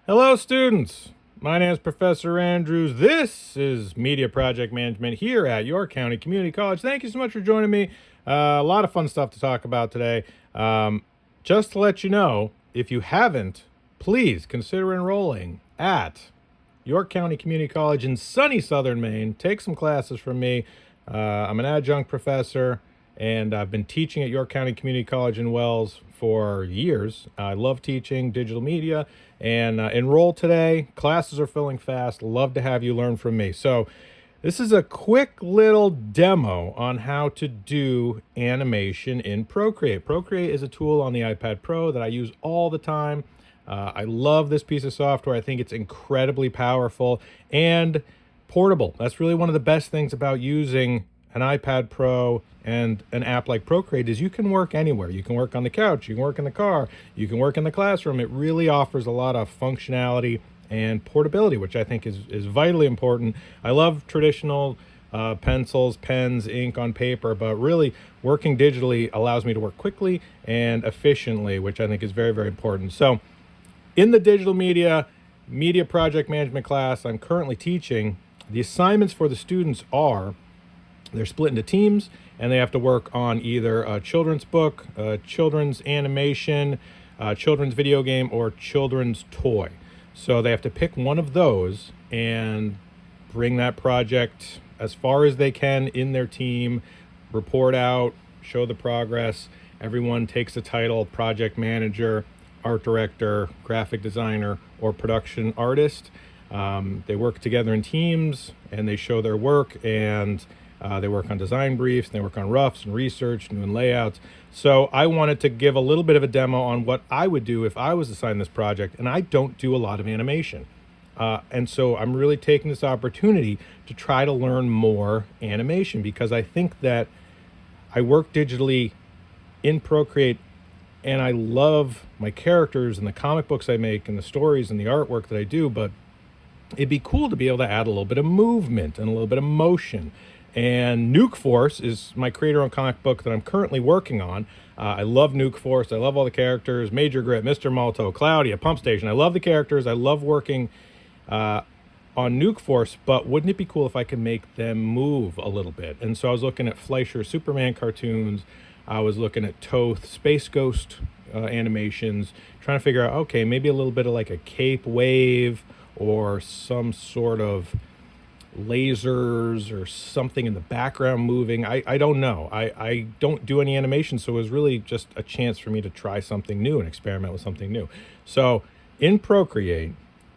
Hello, students. My name is Professor Andrews. This is Media Project Management here at York County Community College. Thank you so much for joining me. A lot of fun stuff to talk about today. Just to let you know, if you haven't, please consider enrolling at York County Community College in sunny southern Maine. Take some classes from me. I'm an adjunct professor, and I've been teaching at York County Community College in Wells for years. I love teaching digital media, and enroll today. Classes are filling fast. Love to have you learn from me. So this is a quick little demo on how to do animation in Procreate. Procreate is a tool on the iPad Pro that I use all the time. I love this piece of software. I think it's incredibly powerful and portable. That's really one of the best things about using an iPad Pro and an app like Procreate is you can work anywhere. You can work on the couch, you can work in the car, you can work in the classroom. It really offers a lot of functionality and portability, which I think is vitally important. I love traditional pencils, pens, ink on paper, but really working digitally allows me to work quickly and efficiently, which I think is very, very important. So in the digital media project management class I'm currently teaching, the assignments for the students are they're split into teams, and they have to work on either a children's book, children's animation, children's video game, or children's toy. So they have to pick one of those and bring that project as far as they can in their team, report out, show the progress. Everyone takes a title: project manager, art director, graphic designer, or production artist. They work together in teams, and they show their work, and they work on design briefs, they work on roughs and research and doing layouts. So I wanted to give a little bit of a demo on what I would do if I was assigned this project, and I don't do a lot of animation. And so I'm really taking this opportunity to try to learn more animation, because I think that I work digitally in Procreate and I love my characters and the comic books I make and the stories and the artwork that I do, but it'd be cool to be able to add a little bit of movement and a little bit of motion. And Nuke Force is my creator-owned comic book that I'm currently working on. I love Nuke Force. I love all the characters: Major Grit, Mr. Malto, Cloudy, a Pump Station. I love the characters. I love working on Nuke Force, but wouldn't it be cool if I could make them move a little bit? And so I was looking at Fleischer Superman cartoons. I was looking at Toth Space Ghost animations, trying to figure out, okay, maybe a little bit of like a cape wave or some sort of lasers or something in the background moving. I don't know. I don't do any animation, so it was really just a chance for me to try something new and experiment with something new. So in Procreate,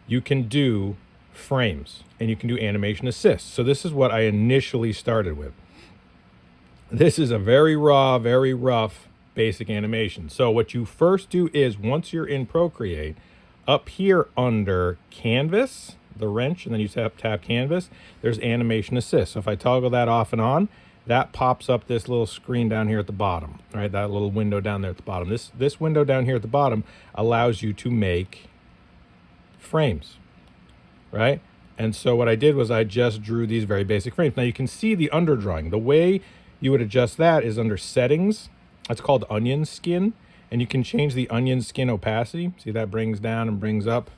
you can do frames and you can do animation assist. So this is what I initially started with. This is a very raw, very rough basic animation. So what you first do is, once you're in Procreate, up here under Canvas, the wrench, and then you tap Canvas, there's animation assist. So if I toggle that off and on, that pops up this little screen down here at the bottom, right? That little window down there at the bottom. This window down here at the bottom allows you to make frames, right? And so what I did was I just drew these very basic frames. Now you can see the underdrawing. The way you would adjust that is under settings. That's called onion skin, and you can change the onion skin opacity. See, that brings down and brings up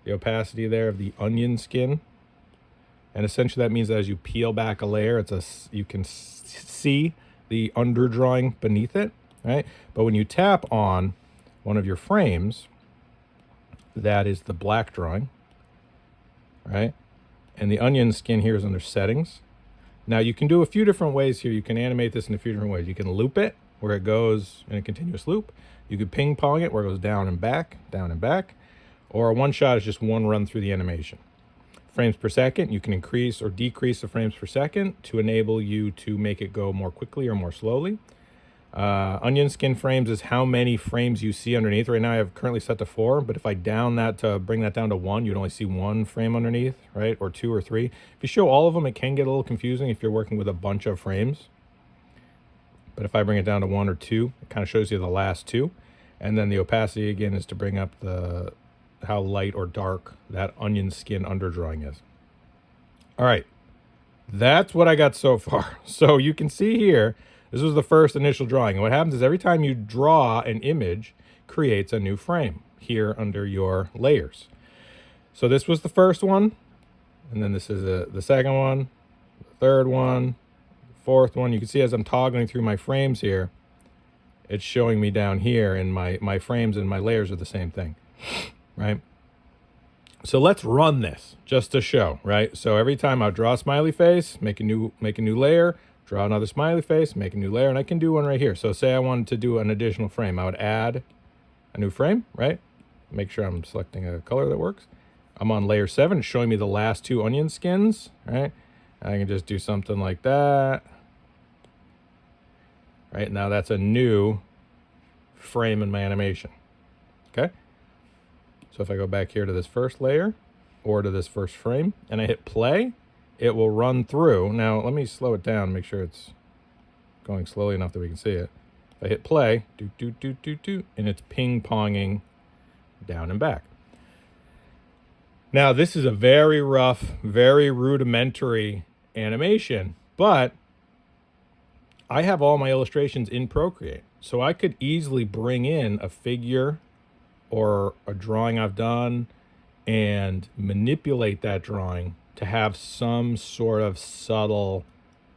the opacity there of the onion skin. And essentially that means that as you peel back a layer, you can see the underdrawing beneath it, right? But when you tap on one of your frames, that is the black drawing, right? And the onion skin here is under settings. Now you can do a few different ways here. You can animate this in a few different ways. You can loop it, where it goes in a continuous loop. You could ping pong it, where it goes down and back, or a one shot is just one run through the animation. Frames per second, you can increase or decrease the frames per second to enable you to make it go more quickly or more slowly. Onion skin frames is how many frames you see underneath. Right now I have currently set to 4, but if I down that to bring that down to 1, you'd only see 1 frame underneath, right? Or 2 or 3. If you show all of them, it can get a little confusing if you're working with a bunch of frames. But if I bring it down to 1 or 2, it kind of shows you the last 2. And then the opacity again is to bring up how light or dark that onion skin underdrawing is. All right, that's what I got so far. So you can see here, this was the first initial drawing. And what happens is every time you draw an image, creates a new frame here under your layers. So this was the first one, and then this is the second one, the third one, the fourth one. You can see as I'm toggling through my frames here, it's showing me down here, and my frames and my layers are the same thing, right? So let's run this just to show, right? So every time I draw a smiley face, make a new layer, draw another smiley face, make a new layer, and I can do one right here. So say I wanted to do an additional frame, I would add a new frame, right? Make sure I'm selecting a color that works. I'm on layer 7, it's showing me the last 2 onion skins, right? I can just do something like that. Right, now that's a new frame in my animation, okay? So if I go back here to this first layer or to this first frame and I hit play, it will run through. Now let me slow it down, make sure it's going slowly enough that we can see it. If I hit play, and it's ping-ponging down and back. Now this is a very rough, very rudimentary animation, but I have all my illustrations in Procreate, so I could easily bring in a figure or a drawing I've done and manipulate that drawing to have some sort of subtle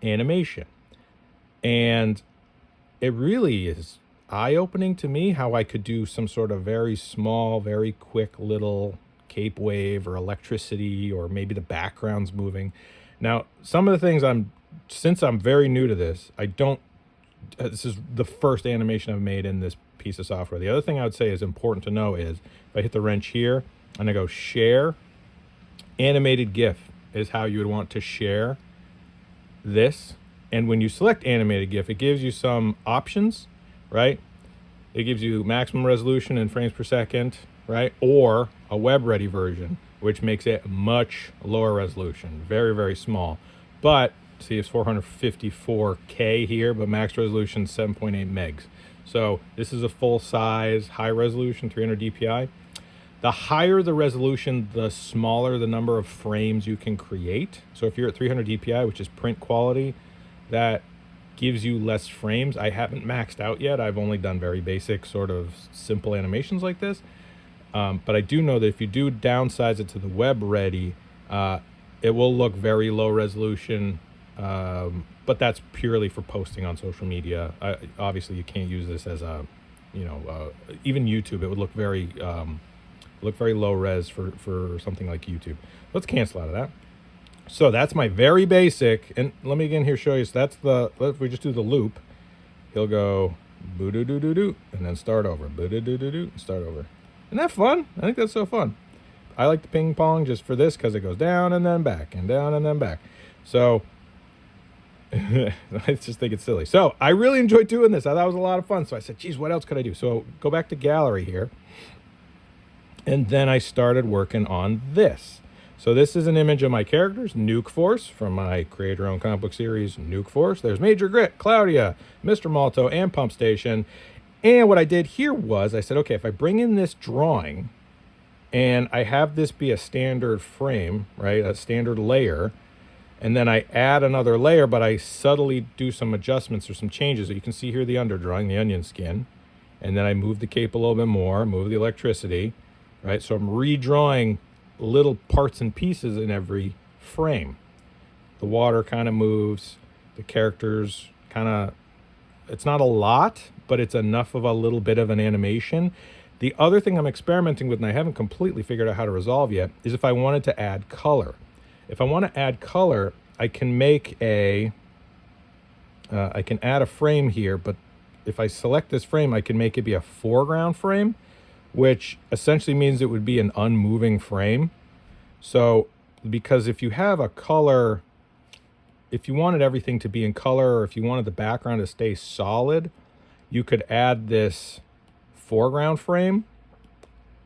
animation. And it really is eye-opening to me how I could do some sort of very small, very quick little cape wave or electricity, or maybe the background's moving. Now, some of the things since I'm very new to this, this is the first animation I've made in this piece of software. The other thing I would say is important to know is if I hit the wrench here and I go share, animated GIF is how you would want to share this. And when you select animated GIF, it gives you some options, right? It gives you maximum resolution in frames per second, right? Or a web-ready version, which makes it much lower resolution, very, very small. But see, it's 454K here, but max resolution 7.8 megs. So this is a full size, high resolution, 300 DPI. The higher the resolution, the smaller the number of frames you can create. So if you're at 300 DPI, which is print quality, that gives you less frames. I haven't maxed out yet. I've only done very basic sort of simple animations like this. But I do know that if you do downsize it to the web ready, it will look very low resolution. But that's purely for posting on social media. Obviously, you can't use this as a, even YouTube. It would look very low res for something like YouTube. Let's cancel out of that. So that's my very basic. And let me again here show you. So that's if we just do the loop, he'll go boo doo doo doo doo, and then start over. Boo doo doo doo doo, and start over. Isn't that fun? I think that's so fun. I like the ping pong just for this because it goes down and then back and down and then back. So I just think it's silly. So I really enjoyed doing this. I thought it was a lot of fun. So I said, geez, what else could I do? So go back to gallery here. And then I started working on this. So this is an image of my characters, Nuke Force, from my Create Your Own comic book series, Nuke Force. There's Major Grit, Claudia, Mr. Malto, and Pump Station. And what I did here was I said, okay, if I bring in this drawing and I have this be a standard frame, right, a standard layer, and then I add another layer, but I subtly do some adjustments or some changes. So you can see here the underdrawing, the onion skin, and then I move the cape a little bit more, move the electricity, right? So I'm redrawing little parts and pieces in every frame. The water kind of moves, the characters kind of, it's not a lot, but it's enough of a little bit of an animation. The other thing I'm experimenting with, and I haven't completely figured out how to resolve yet, is if I wanted to add color. If I want to add color, I can make I can add a frame here, but if I select this frame, I can make it be a foreground frame, which essentially means it would be an unmoving frame. So, because if you have a color, if you wanted everything to be in color, or if you wanted the background to stay solid, you could add this foreground frame,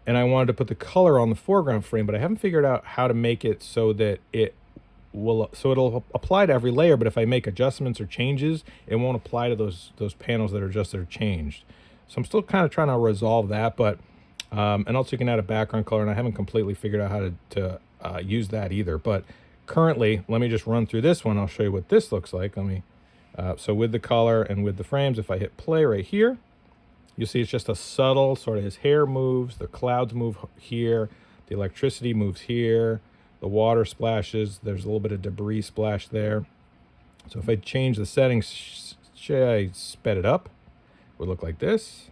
and I wanted to put the color on the foreground frame, but I haven't figured out how to make it so that it'll apply to every layer, but if I make adjustments or changes, it won't apply to those panels that are changed. So I'm still kind of trying to resolve that, but and also you can add a background color, and I haven't completely figured out how to use that either. But currently, let me just run through this one. I'll show you what this looks like. So with the color and with the frames, if I hit play right here, you see it's just a subtle sort of, his hair moves, the clouds move here, The electricity moves here. The water splashes. There's a little bit of debris splash there. So if I change the settings, I sped it up, it would look like this.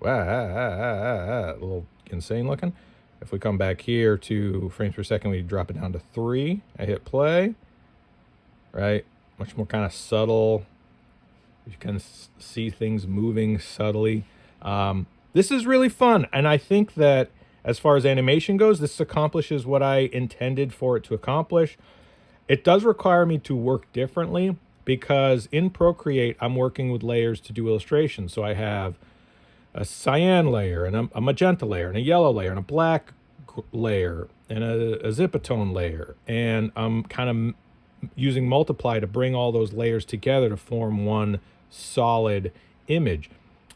Wow, a little insane looking. If we come back here to frames per second, we drop it down to 3. I hit play, right? Much more kind of subtle. You can see things moving subtly. This is really fun, and I think that as far as animation goes, this accomplishes what I intended for it to accomplish. It does require me to work differently because in Procreate, I'm working with layers to do illustrations. So I have a cyan layer and a magenta layer and a yellow layer and a black layer and a zipatone layer. And I'm kind of using multiply to bring all those layers together to form one solid image.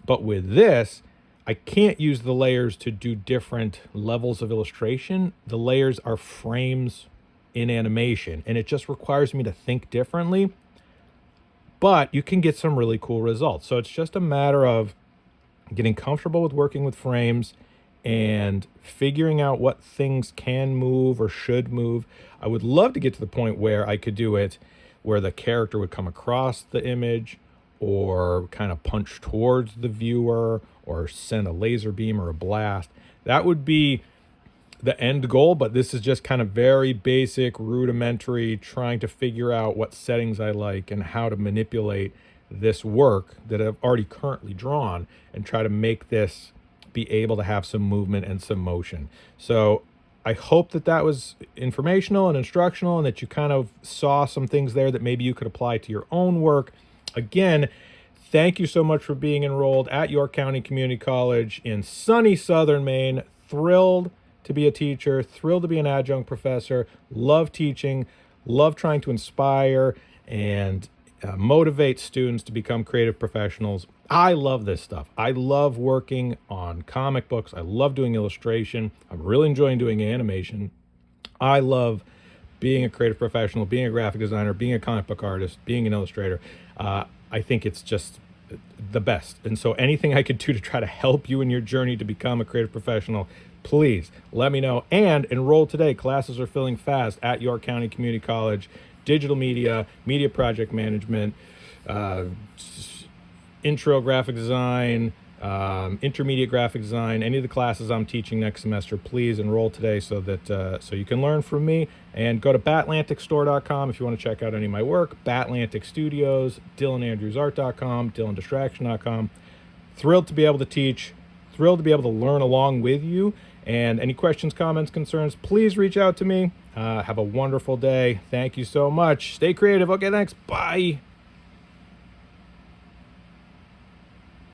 But with this, I can't use the layers to do different levels of illustration. The layers are frames in animation, and it just requires me to think differently. But you can get some really cool results. So it's just a matter of getting comfortable with working with frames and figuring out what things can move or should move. I would love to get to the point where I could do it where the character would come across the image or kind of punch towards the viewer or send a laser beam or a blast. That would be the end goal, but this is just kind of very basic, rudimentary, trying to figure out what settings I like and how to manipulate this work that I've already currently drawn and try to make this be able to have some movement and some motion. So I hope that that was informational and instructional and that you kind of saw some things there that maybe you could apply to your own work. Again, thank you so much for being enrolled at York County Community College in sunny southern Maine. Thrilled to be a teacher, thrilled to be an adjunct professor, love teaching, love trying to inspire and motivate students to become creative professionals. I love this stuff. I love working on comic books. I love doing illustration. I'm really enjoying doing animation. I love being a creative professional, being a graphic designer, being a comic book artist, being an illustrator. I think it's just the best. And so anything I could do to try to help you in your journey to become a creative professional, please let me know. And enroll today. Classes are filling fast at York County Community College. Digital media, media project management, intro graphic design, intermediate graphic design, any of the classes I'm teaching next semester, please enroll today so that so you can learn from me. And go to batlanticstore.com if you want to check out any of my work. Batlantic Studios, DylanAndrewsArt.com, DylanDistraction.com. Thrilled to be able to teach, thrilled to be able to learn along with you. And any questions, comments, concerns, please reach out to me. Have a wonderful day. Thank you so much. Stay creative. Okay, thanks. Bye.